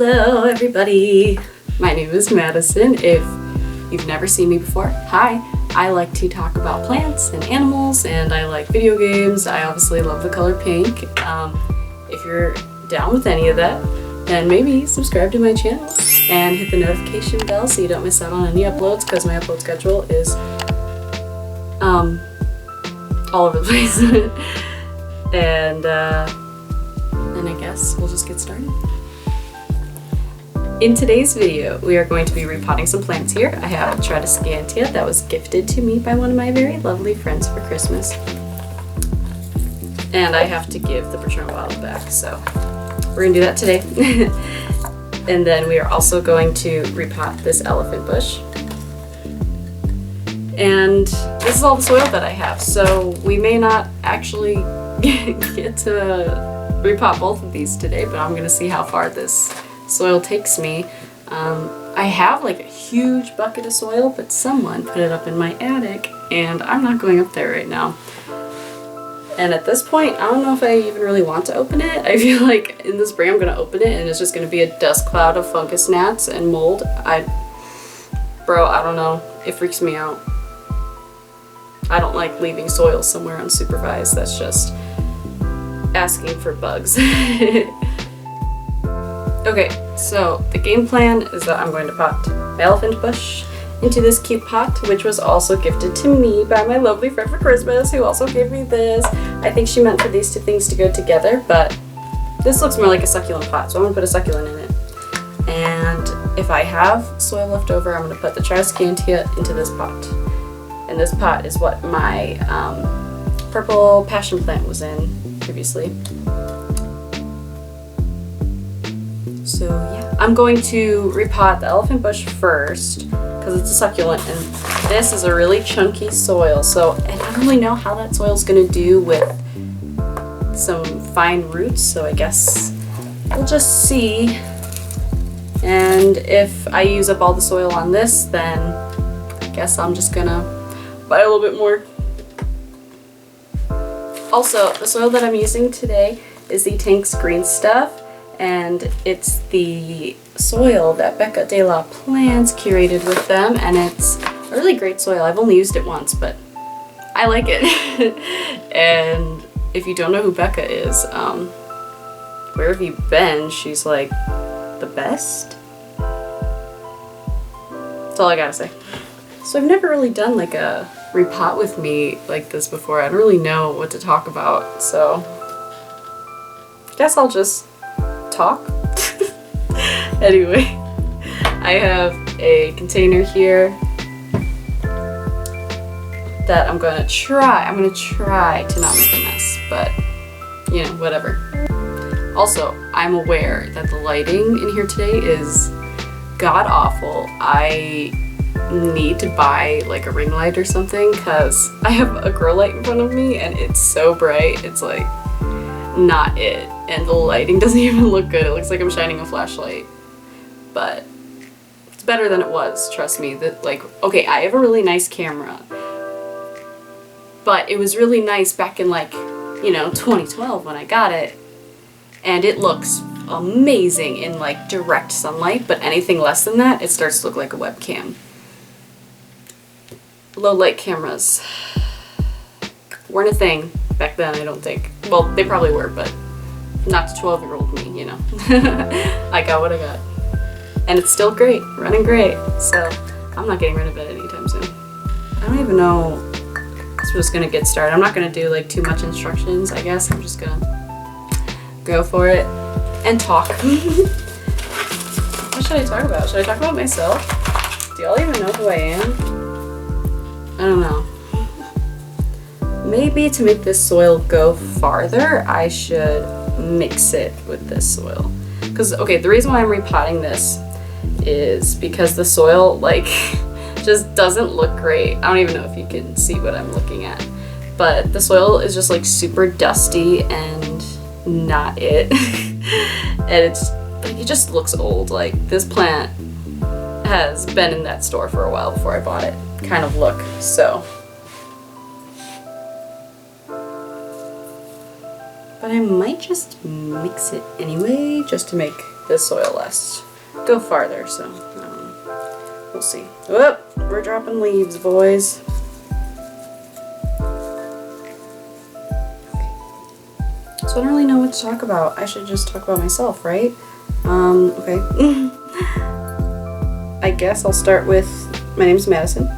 Hello everybody! My name is Madison. If you've never seen me before, hi! I like to talk about plants and animals, and I like video games. I obviously love the color pink. If you're down with any of that, then maybe subscribe to my channel and hit the notification bell so you don't miss out on any uploads, because my upload schedule is all over the place. And I guess we'll just get started. In today's video, we are going to be repotting some plants here. I have a Tradescantia that was gifted to me by one of my very lovely friends for Christmas. And I have to give the Patron bottle back, so we're gonna do that today. And then we are also going to repot this elephant bush. And this is all the soil that I have, so we may not actually get to repot both of these today, but I'm gonna see how far this soil takes me. I have like a huge bucket of soil, but someone put it up in my attic and I'm not going up there right now. And at this point, I don't know if I even really want to open it. I feel like in the spring I'm gonna open it and it's just gonna be a dust cloud of fungus gnats and mold. Bro, I don't know. It freaks me out. I don't like leaving soil somewhere unsupervised. That's just asking for bugs. Okay, so the game plan is that I'm going to pot my elephant bush into this cute pot, which was also gifted to me by my lovely friend for Christmas, who also gave me this. I think she meant for these two things to go together, but this looks more like a succulent pot, so I'm gonna put a succulent in it. And if I have soil left over, I'm gonna put the Tradescantia into this pot. And this pot is what my purple passion plant was in previously. So yeah, I'm going to repot the elephant bush first because it's a succulent, and this is a really chunky soil, so I don't really know how that soil is going to do with some fine roots, so I guess we'll just see. And if I use up all the soil on this, then I guess I'm just gonna buy a little bit more. Also, the soil that I'm using today is the Tank's Green Stuff, and it's the soil that Becca de la Plants curated with them, and it's a really great soil. I've only used it once, but I like it. And if you don't know who Becca is, where have you been? She's like the best. That's all I gotta say. So I've never really done like a repot with me like this before. I don't really know what to talk about, so I guess I'll just talk. Anyway, I have a container here that I'm gonna try to not make a mess, but you know, whatever. Also, I'm aware that the lighting in here today is god awful. I need to buy like a ring light or something, because I have a grow light in front of me and it's so bright, it's like not it, and the lighting doesn't even look good. It looks like I'm shining a flashlight, but it's better than it was, trust me. That, like, okay, I have a really nice camera, but it was really nice back in like, you know, 2012 when I got it, and it looks amazing in like direct sunlight, but anything less than that, it starts to look like a webcam. Low light cameras weren't a thing back then, I don't think. Well, they probably were, but not to 12-year-old me, you know. I got what I got. And it's still great, running great, so I'm not getting rid of it anytime soon. I don't even know, so we're just gonna get started. I'm not gonna do like too much instructions, I guess. I'm just gonna go for it and talk. What should I talk about? Should I talk about myself? Do y'all even know who I am? I don't know. Maybe to make this soil go farther, I should mix it with this soil. Because, okay, the reason why I'm repotting this is because the soil, like, just doesn't look great. I don't even know if you can see what I'm looking at. But the soil is just, like, super dusty and not it. And it's, like, it just looks old. Like, this plant has been in that store for a while before I bought it. Kind of look, so. But I might just mix it anyway, just to make this soil lasts go farther, so we'll see. Whoop, we're dropping leaves, boys. So I don't really know what to talk about. I should just talk about myself, right? Okay. I guess I'll start with, my name's Madison.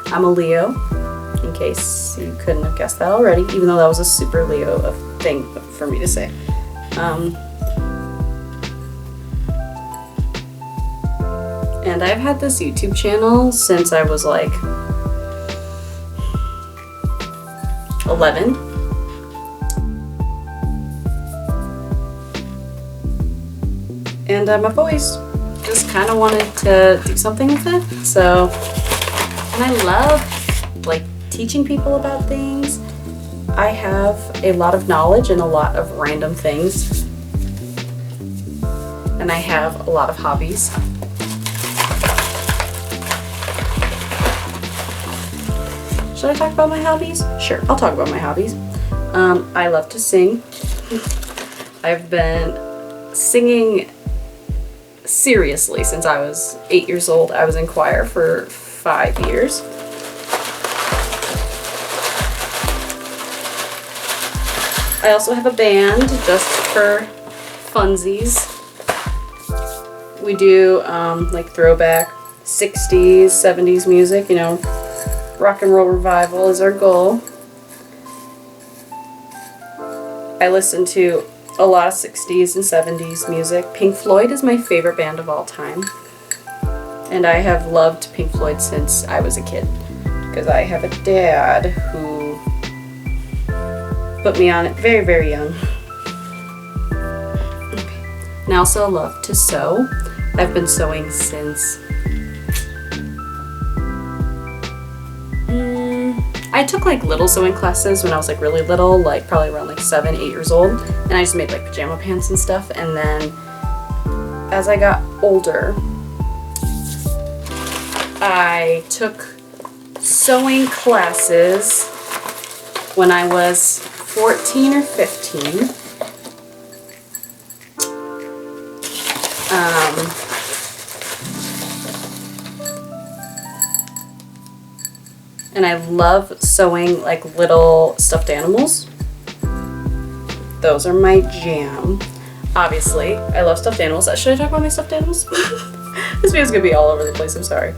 I'm a Leo, in case you couldn't have guessed that already, even though that was a super Leo thing for me to say. And I've had this YouTube channel since I was like 11. And I've always just kind of wanted to do something with it. So, and I love like teaching people about things. I have a lot of knowledge and a lot of random things. And I have a lot of hobbies. Should I talk about my hobbies? Sure, I'll talk about my hobbies. I love to sing. I've been singing seriously since I was 8 years old. I was in choir for 5 years. I also have a band just for funsies. We do like throwback 60s, 70s music, you know, rock and roll revival is our goal. I listen to a lot of 60s and 70s music. Pink Floyd is my favorite band of all time. And I have loved Pink Floyd since I was a kid. Because I have a dad who put me on it very, very young. Okay. And I also love to sew. I've been sewing since I took like little sewing classes when I was like really little, like probably around like 7, 8 years old, and I just made like pajama pants and stuff. And then as I got older, I took sewing classes when I was 14 or 15. And I love sewing like little stuffed animals. Those are my jam. Obviously, I love stuffed animals. Should I talk about my stuffed animals? This video's gonna be all over the place, I'm sorry.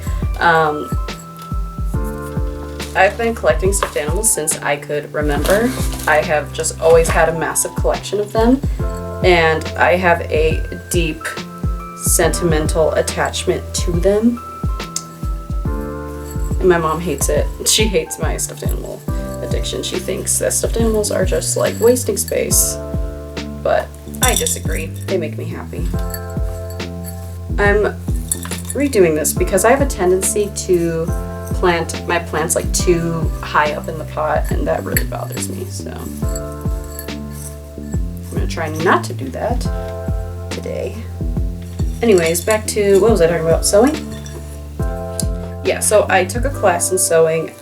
I've been collecting stuffed animals since I could remember. I have just always had a massive collection of them, and I have a deep sentimental attachment to them. And my mom hates it. She hates my stuffed animal addiction. She thinks that stuffed animals are just like wasting space. But I disagree. They make me happy. I'm redoing this because I have a tendency to plant my plants like too high up in the pot, and that really bothers me. So I'm gonna try not to do that today. Anyways, back to, what was I talking about? Sewing? Yeah, so I took a class in sewing.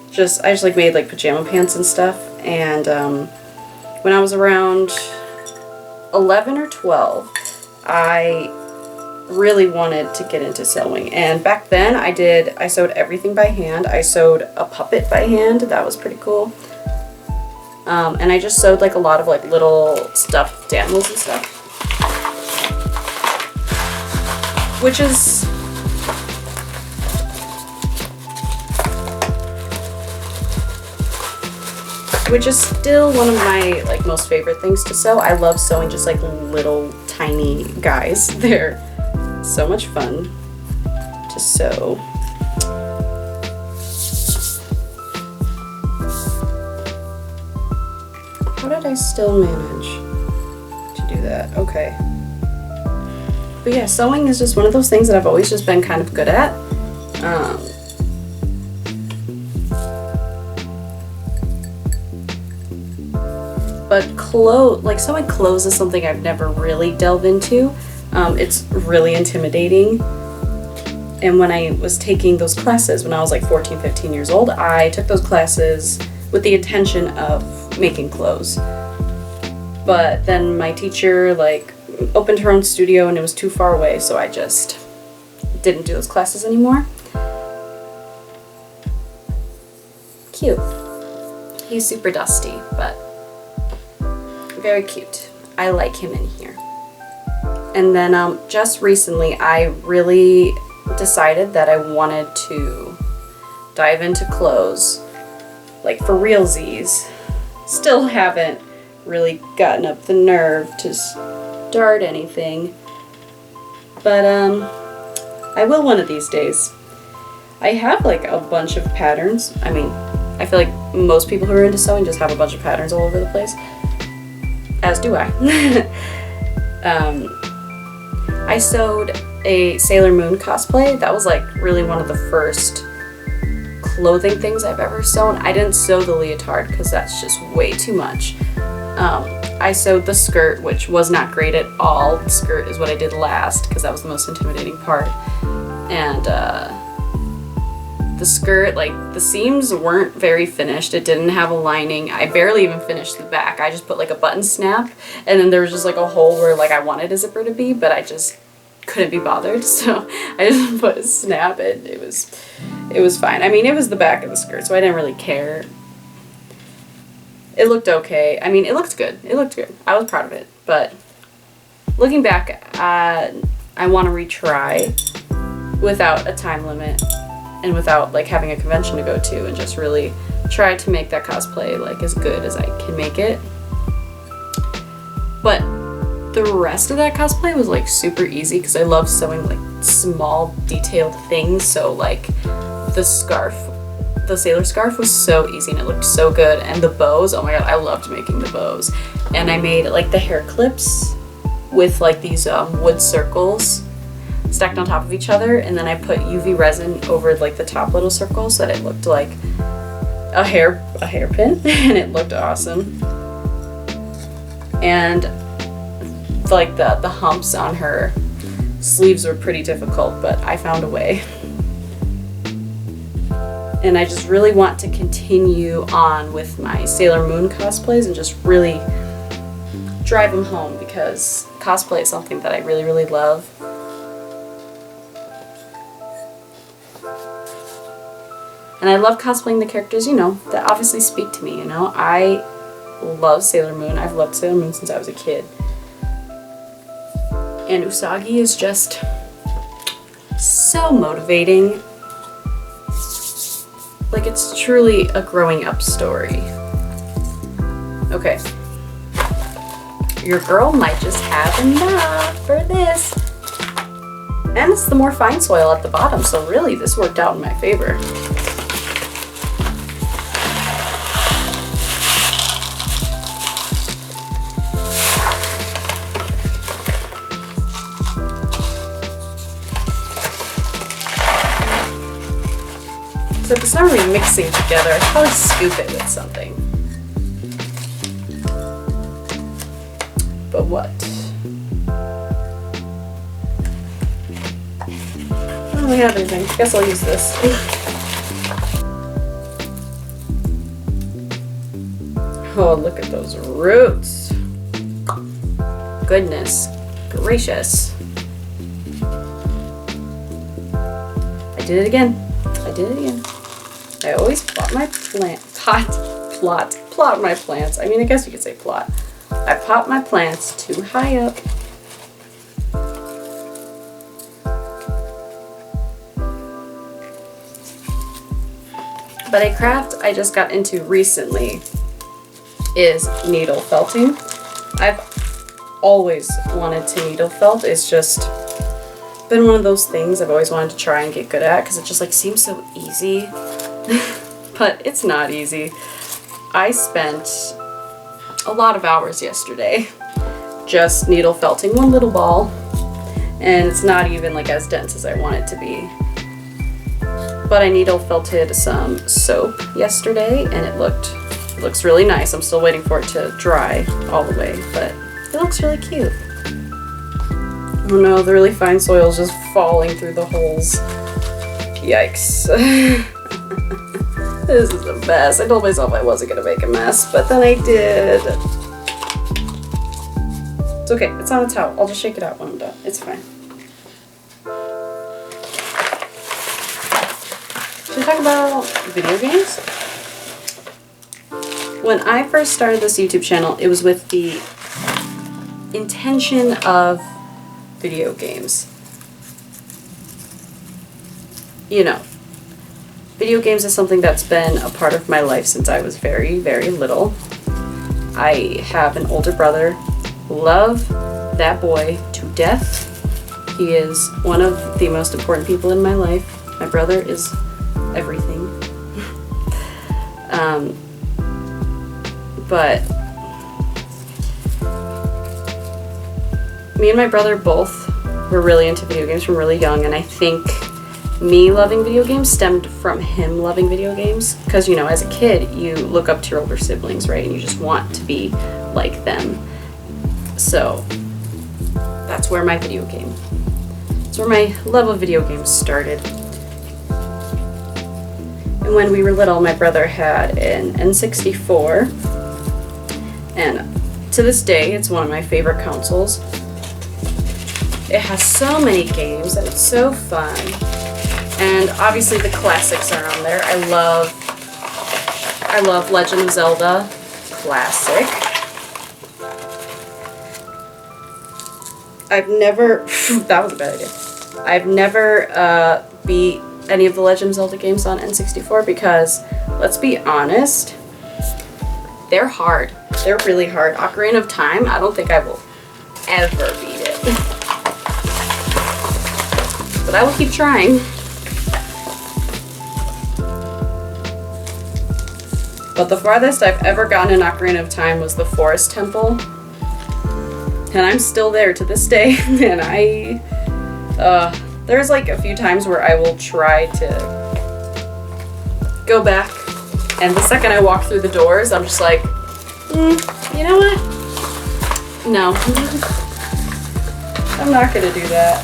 I just like made like pajama pants and stuff. And when I was around 11 or 12, I really wanted to get into sewing. And back then I sewed everything by hand. I sewed a puppet by hand. That was pretty cool. And I just sewed like a lot of like little stuffed animals and stuff. Which is still one of my like most favorite things to sew. I love sewing just like little tiny guys. They're so much fun to sew. How did I still manage to do that? Okay. But yeah, sewing is just one of those things that I've always just been kind of good at. But sewing clothes is something I've never really delved into. It's really intimidating. And when I was taking those classes when I was like 14, 15 years old, I took those classes with the intention of making clothes. But then my teacher like opened her own studio and it was too far away, so I just didn't do those classes anymore. Cute. He's super dusty, but very cute. I like him in here. And then just recently I really decided that I wanted to dive into clothes, like for realsies. Still haven't really gotten up the nerve to start anything, but I will one of these days. I have like a bunch of patterns. I mean, I feel like most people who are into sewing just have a bunch of patterns all over the place, as do I. I sewed a Sailor Moon cosplay. That was like really one of the first clothing things I've ever sewn. I didn't sew the leotard because that's just way too much. I sewed the skirt, which was not great at all. The skirt is what I did last because that was the most intimidating part. And the skirt, like the seams weren't very finished. It didn't have a lining. I barely even finished the back. I just put like a button snap, and then there was just like a hole where like I wanted a zipper to be, but I just couldn't be bothered, so I just put a snap and it was fine. I mean, it was the back of the skirt, so I didn't really care. It looked okay. I mean, it looked good. It looked good. I was proud of it, but looking back, I want to retry without a time limit and without like having a convention to go to, and just really try to make that cosplay like as good as I can make it. But the rest of that cosplay was like super easy because I love sewing like small detailed things. So like the scarf, the sailor scarf was so easy and it looked so good. And the bows, oh my god, I loved making the bows. And I made like the hair clips with like these wood circles stacked on top of each other, and then I put UV resin over like the top little circle so that it looked like a hairpin and it looked awesome. And like the humps on her sleeves were pretty difficult, but I found a way. And I just really want to continue on with my Sailor Moon cosplays and just really drive them home, because cosplay is something that I really, really love. And I love cosplaying the characters, you know, that obviously speak to me, you know. I love Sailor Moon. I've loved Sailor Moon since I was a kid. And Usagi is just so motivating. Like, it's truly a growing up story. Okay. Your girl might just have enough for this. And it's the more fine soil at the bottom, so really this worked out in my favor. So if it's not really mixing together, I'd probably scoop it with something. But what? I don't really have anything. I guess I'll use this. Oh, look at those roots. Goodness gracious. I did it again. I did it again. I always plot my plants. I mean, I guess you could say plot. I pot my plants too high up. But a craft I just got into recently is needle felting. I've always wanted to needle felt. It's just been one of those things I've always wanted to try and get good at, because it just like seems so easy. But it's not easy. I spent a lot of hours yesterday just needle felting one little ball, and it's not even like as dense as I want it to be. But I needle felted some soap yesterday and it looks really nice. I'm still waiting for it to dry all the way, but it looks really cute. Oh no, the really fine soil is just falling through the holes. Yikes. This is a mess. I told myself I wasn't gonna make a mess, but then I did. It's okay. It's on a towel. I'll just shake it out when I'm done. It's fine. Should we talk about video games? When I first started this YouTube channel, it was with the intention of video games. You know, video games is something that's been a part of my life since I was very, very little. I have an older brother. Love that boy to death. He is one of the most important people in my life. My brother is everything. But me and my brother both were really into video games from really young, and I think me loving video games stemmed from him loving video games. Because, you know, as a kid, you look up to your older siblings, right? And you just want to be like them. So that's where my love of video games started. And when we were little, my brother had an N64, and to this day, it's one of my favorite consoles. It has so many games, and it's so fun. And obviously the classics are on there. I love Legend of Zelda, classic. That was a bad idea. I've never beat any of the Legend of Zelda games on N64 because, let's be honest, they're hard. They're really hard. Ocarina of Time, I don't think I will ever beat it. But I will keep trying. But the farthest I've ever gotten in Ocarina of Time was the Forest Temple. And I'm still there to this day. And there's like a few times where I will try to go back. And the second I walk through the doors, I'm just like, you know what? No. I'm not gonna do that.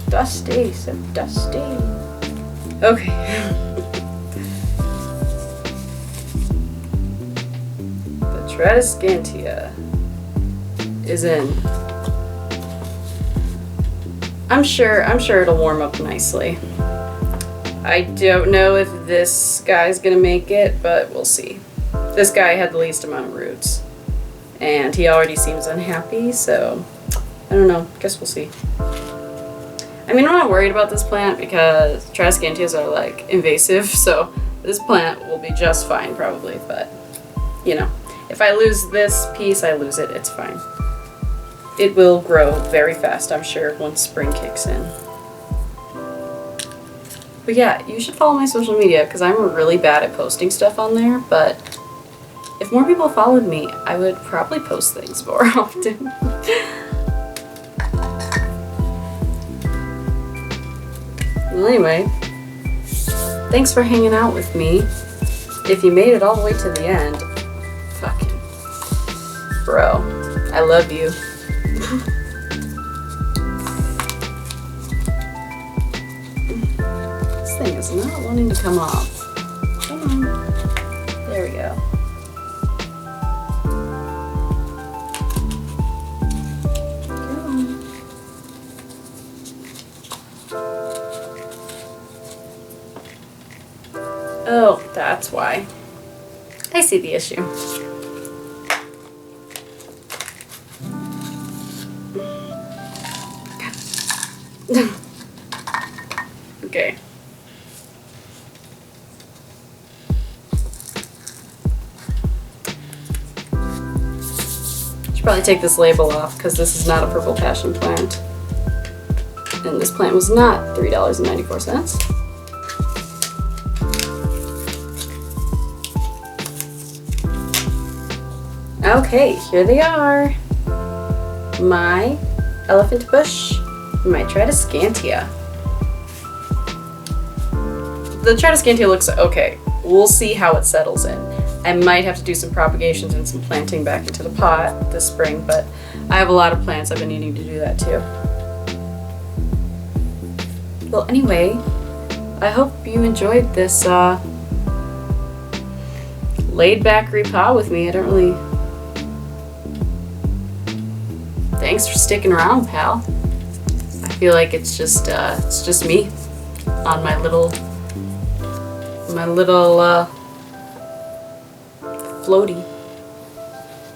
Dusty, so dusty. Okay. The Tradescantia is in. I'm sure it'll warm up nicely. I don't know if this guy's gonna make it, but we'll see. This guy had the least amount of roots, and he already seems unhappy, so I don't know. Guess we'll see. I mean, I'm not worried about this plant because Tradescantias are like invasive, so this plant will be just fine probably, but you know, if I lose this piece, I lose it. It's fine. It will grow very fast, I'm sure, once spring kicks in. But yeah, you should follow my social media because I'm really bad at posting stuff on there, but if more people followed me, I would probably post things more often. Well, anyway, thanks for hanging out with me. If you made it all the way to the end, fucking bro, I love you. This thing is not wanting to come off. Come on. There we go. Oh, that's why. I see the issue. Okay. Should probably take this label off because this is not a purple passion plant. And this plant was not $3.94. Okay, here they are. My elephant bush, my Tradescantia. The Tradescantia looks okay. We'll see how it settles in. I might have to do some propagations and some planting back into the pot this spring, but I have a lot of plants. I've been needing to do that too. Well, anyway, I hope you enjoyed this laid back Repot with me. I don't really. Thanks for sticking around, pal. I feel like it's just me on my little floaty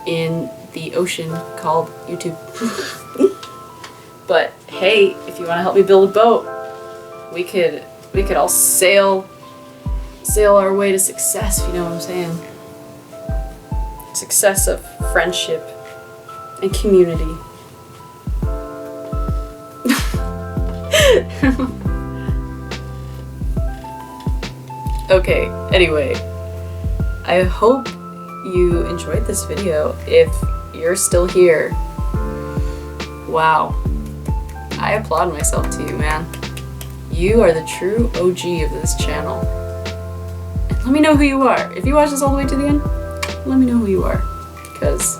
in the ocean called YouTube. But hey, if you want to help me build a boat, we could all sail our way to success, if you know what I'm saying. Success of friendship and community. Okay, anyway, I hope you enjoyed this video. If you're still here, wow, I applaud myself to you, man. You are the true OG of this channel. And let me know who you are. If you watch this all the way to the end, let me know who you are, because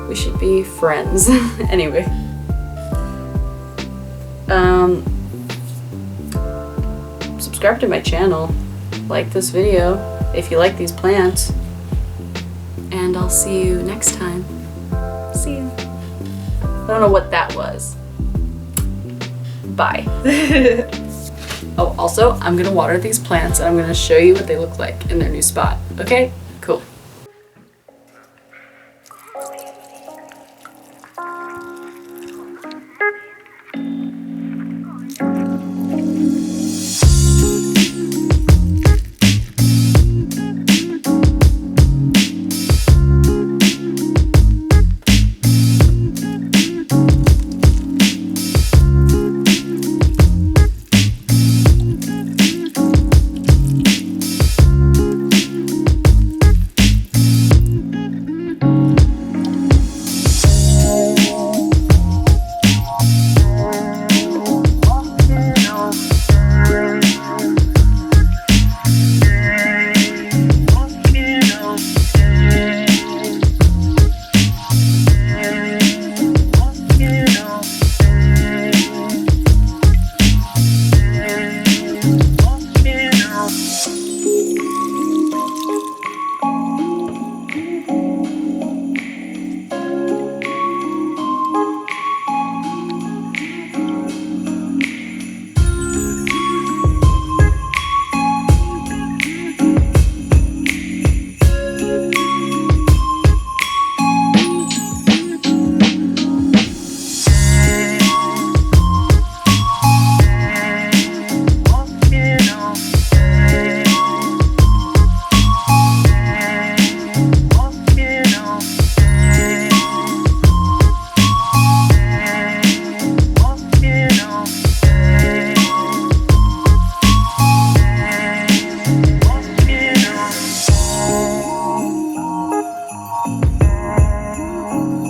we should be friends. Anyway. Subscribe to my channel, like this video if you like these plants, and I'll see you next time. See you. I don't know what that was. Bye. Oh, also, I'm gonna water these plants and I'm gonna show you what they look like in their new spot. Okay? Cool.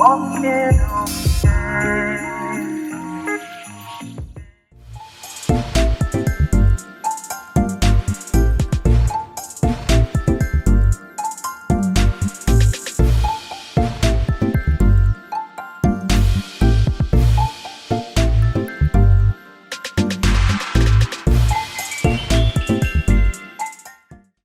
Walking on